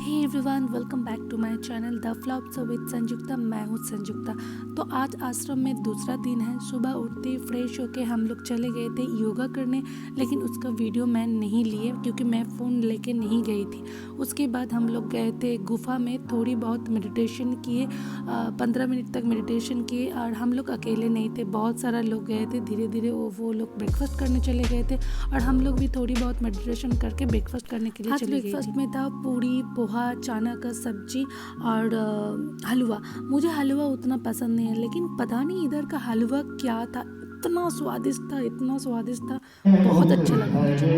Hey everyone, welcome back to my channel the flops with Sanjukta. मैं हूँ संजुक्ता। तो आज आश्रम में दूसरा दिन है। सुबह उठते ही फ्रेश होके हम लोग चले गए थे योगा करने, लेकिन उसका वीडियो मैं नहीं लिए क्योंकि मैं फ़ोन लेके नहीं गई थी। उसके बाद हम लोग गए थे गुफा में, थोड़ी बहुत मेडिटेशन किए, 15 मिनट तक मेडिटेशन किए। और हम लोग अकेले नहीं थे, बहुत सारा लोग गए थे। धीरे धीरे वो लोग ब्रेकफास्ट करने चले गए थे और हम लोग भी थोड़ी बहुत मेडिटेशन करके ब्रेकफास्ट करने के लिए चले गए। ब्रेकफास्ट में था पूरी, पोहा, चना का सब्जी और हलवा। मुझे हलवा उतना पसंद नहीं है, लेकिन पता नहीं इधर का हलवा क्या था, इतना स्वादिष्ट था, इतना स्वादिष्ट था, बहुत अच्छा लगा मुझे।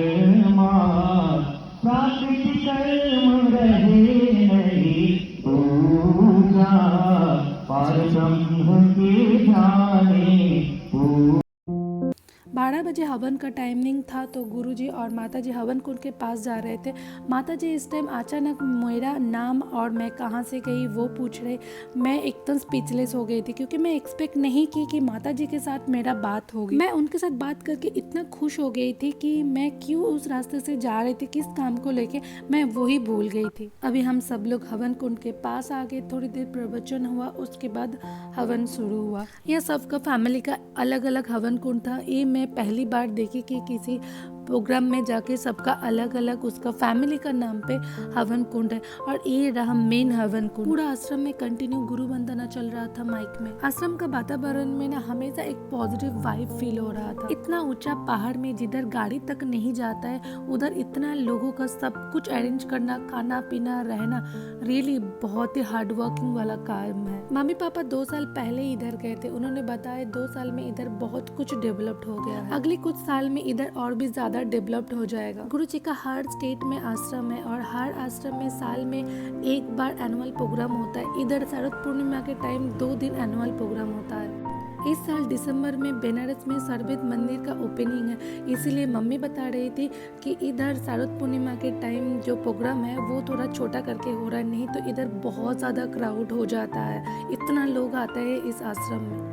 12 बजे हवन का टाइमिंग था, तो गुरुजी और माताजी हवन कुंड के पास जा रहे थे। माताजी इस टाइम अचानक मेरा नाम और मैं कहाँ से गई वो पूछ रहे। मैं एकदम स्पीचलेस हो गई थी क्योंकि मैं एक्सपेक्ट नहीं की कि माताजी के साथ मेरा बात होगी। मैं उनके साथ बात करके इतना खुश हो गई थी कि मैं क्यों उस रास्ते से जा रही थी, किस काम को लेके, मैं वही भूल गई थी। अभी हम सब लोग हवन कुंड के पास आ गए। थोड़ी देर प्रवचन हुआ, उसके बाद हवन शुरू हुआ। यह सबका फैमिली का अलग अलग हवन कुंड था। ये मैं पहली बार देखी कि किसी प्रोग्राम में जाके सबका अलग अलग उसका फैमिली का नाम पे हवन कुंड है। और ये रहा मेन हवन कुंड। पूरा आश्रम में कंटिन्यू गुरु वंदना चल रहा था माइक में। आश्रम का वातावरण में ना हमेशा एक पॉजिटिव वाइब फील हो रहा था। इतना ऊंचा पहाड़ में जिधर गाड़ी तक नहीं जाता है, उधर इतना लोगों का सब कुछ अरेंज करना, खाना पीना, रहना, रियली बहुत ही हार्ड वर्किंग वाला काम है। मम्मी पापा 2 साल पहले इधर गए थे। उन्होंने बताया 2 साल में इधर बहुत कुछ डेवलप्ड हो गया है। अगले कुछ साल में इधर और भी ज्यादा डेवलप्ड हो जाएगा। गुरु जी का हर स्टेट में आश्रम है और हर आश्रम में साल में एक बार एनुअल प्रोग्राम होता है। इधर शरद पूर्णिमा के टाइम 2 दिन एनुअल प्रोग्राम होता है। इस साल दिसंबर में बनारस में सरबत मंदिर का ओपनिंग है, इसीलिए मम्मी बता रही थी कि इधर शरद पूर्णिमा के टाइम जो प्रोग्राम है वो थोड़ा छोटा करके हो रहा है, नहीं तो इधर बहुत ज़्यादा क्राउड हो जाता है। इतना लोग आता है इस आश्रम में।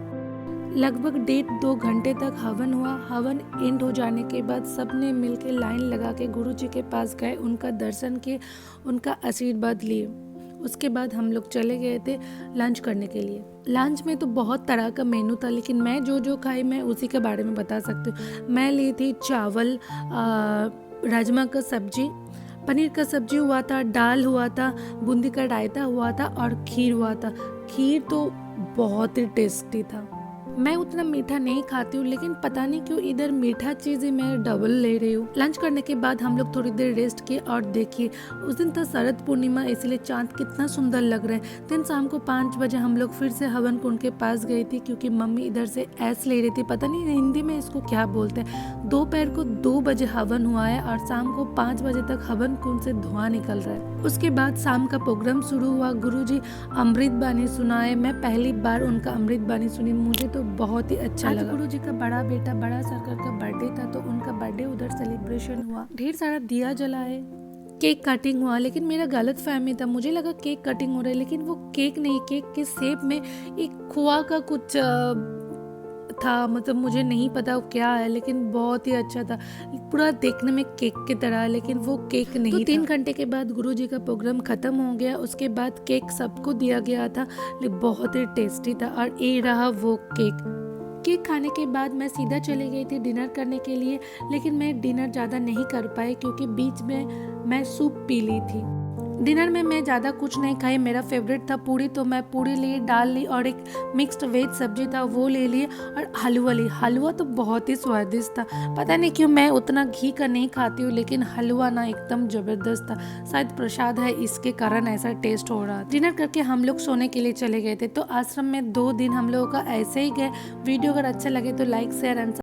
लगभग 1.5-2 घंटे तक हवन हुआ। हवन एंड हो जाने के बाद सबने मिलकर लाइन लगा के गुरु जी के पास गए, उनका दर्शन किए, उनका आशीर्वाद लिए। उसके बाद हम लोग चले गए थे लंच करने के लिए। लंच में तो बहुत तरह का मेनू था, लेकिन मैं जो खाई मैं उसी के बारे में बता सकती हूँ। मैं ली थी चावल, राजमा का सब्जी, पनीर का सब्जी हुआ था, दाल हुआ था, बूंदी का रायता हुआ था और खीर हुआ था। खीर तो बहुत ही टेस्टी था। मैं उतना मीठा नहीं खाती हूँ, लेकिन पता नहीं क्यों इधर मीठा चीज़ें मैं डबल ले रही हूँ। लंच करने के बाद हम लोग थोड़ी देर रेस्ट किए और देखिए उस दिन था शरद पूर्णिमा, इसलिए चांद कितना सुंदर लग रहा है। दिन शाम को 5 बजे हम लोग फिर से हवन कुंड के पास गई थी क्योंकि मम्मी इधर से ऐस ले रही थी, पता नहीं हिंदी में इसको क्या बोलते हैं। दोपहर को 2 बजे हवन हुआ है और शाम को 5 बजे तक हवन कुंड से धुआं निकल रहा है। उसके बाद शाम का प्रोग्राम शुरू हुआ। गुरुजी अमृत बानी सुनाए। मैं पहली बार उनका अमृत बानी सुनी, मुझे तो बहुत ही अच्छा लगा। गुरु जी का बड़ा बेटा बड़ा सरकार का बर्थडे था, तो उनका बर्थडे उधर सेलिब्रेशन हुआ। ढेर सारा दिया जलाए, केक कटिंग हुआ, लेकिन मेरा गलत फहमी था। मुझे लगा केक कटिंग हो रहा है, लेकिन वो केक नहीं, केक के शेप में एक खोआ का कुछ था, मतलब मुझे नहीं पता वो क्या है, लेकिन बहुत ही अच्छा था, पूरा देखने में केक की तरह, लेकिन वो केक नहीं तो 3 घंटे के बाद गुरुजी का प्रोग्राम खत्म हो गया। उसके बाद केक सबको दिया गया था, बहुत ही टेस्टी था। और ये रहा वो केक खाने के बाद मैं सीधा चली गई थी डिनर करने के लिए, लेकिन मैं डिनर ज़्यादा नहीं कर पाई क्योंकि बीच में मैं सूप पी ली थी। डिनर में मैं ज़्यादा कुछ नहीं खाई। मेरा फेवरेट था पूरी, तो मैं पूरी ली, दाल ली और एक मिक्स्ड वेज सब्जी था वो ले लिए और हलवा ली। हलवा तो बहुत ही स्वादिष्ट था। पता नहीं क्यों मैं उतना घी का नहीं खाती हूँ, लेकिन हलवा ना एकदम ज़बरदस्त था। शायद प्रसाद है, इसके कारण ऐसा टेस्ट हो रहा। डिनर करके हम लोग सोने के लिए चले गए थे। तो आश्रम में 2 दिन हम लोगों का ऐसे ही गए। वीडियो अगर अच्छा लगे तो लाइक, शेयर एंड